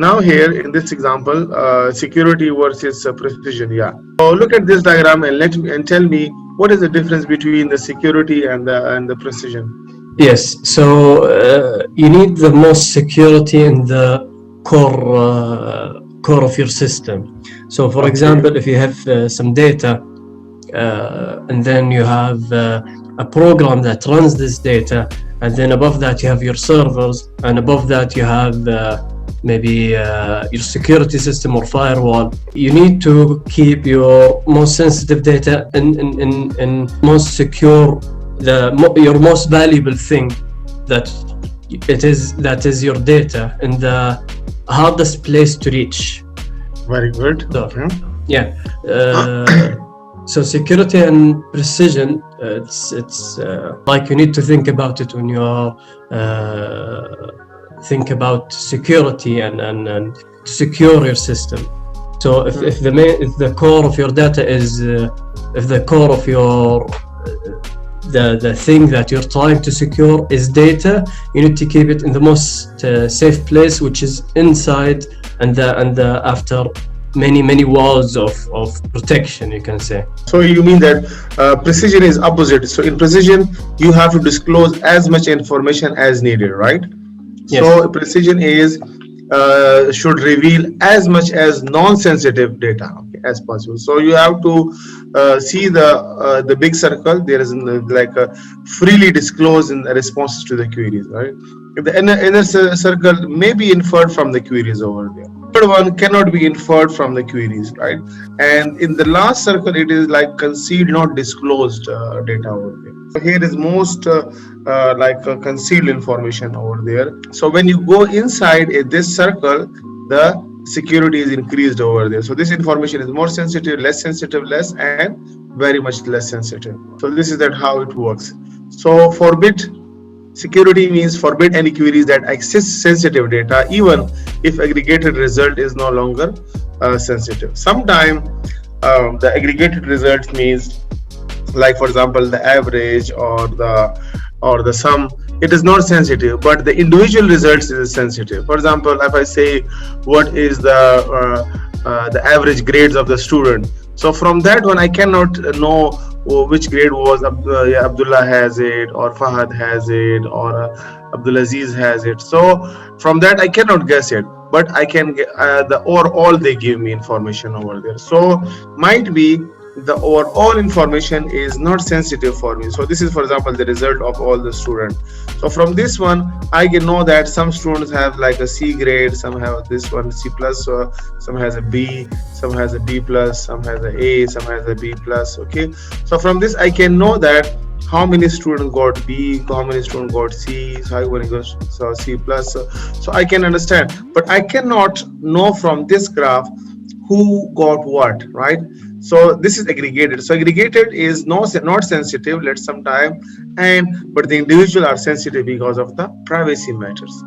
now here in this example, security versus precision. Yeah. So look at this diagram and tell me what is the difference between the security and the precision. Yes, so you need the most security in the core of your system. So, for example, if you have some data, and then you have a program that runs this data, and then above that you have your servers, and above that you have maybe your security system or firewall. You need to keep your most sensitive data in most secure, your most valuable thing that is your data in the hardest place to reach. Very good. So, yeah. So security and precision, it's like you need to think about it when you think about security and to secure your system. So if the core of your data is if the core of your the thing that you're trying to secure is data, you need to keep it in the most safe place, which is inside and after many walls of protection, you can say. So you mean that precision is opposite. So in precision, you have to disclose as much information as needed, right? Yes. So precision is should reveal as much as non-sensitive data as possible. So you have to see the big circle. There is like a freely disclose in the responses to the queries, right? The inner circle may be inferred from the queries over there. Third one cannot be inferred from the queries, right? And in the last circle, it is like concealed, not disclosed data over there. So here is most concealed information over there. So when you go inside this circle, the security is increased over there. So this information is more sensitive, less, and very much less sensitive. So this is how it works. So forbid security means forbid any queries that access sensitive data, even if aggregated result is no longer sensitive. Sometimes the aggregated results means, like for example, the average or the sum, it is not sensitive, but the individual results is sensitive. For example, if I say what is the average grades of the student, so from that one I cannot know which grade was Abdullah has it, or Fahad has it, or Abdulaziz has it. So from that I cannot guess it, but I can get the overall they give me information over there. So might be the overall information is not sensitive for me. So this is, for example, the result of all the students. So from this one I can know that some students have like a C grade, some have this one C plus, some has a B, some has a B plus, some has a A, some has a B plus. Okay, so from this I can know that how many students got B, how many students got C, so how many got C plus. So I can understand, but I cannot know from this graph who got what, right? So this is aggregated. So aggregated is not sensitive, let some time, but the individual are sensitive because of the privacy matters.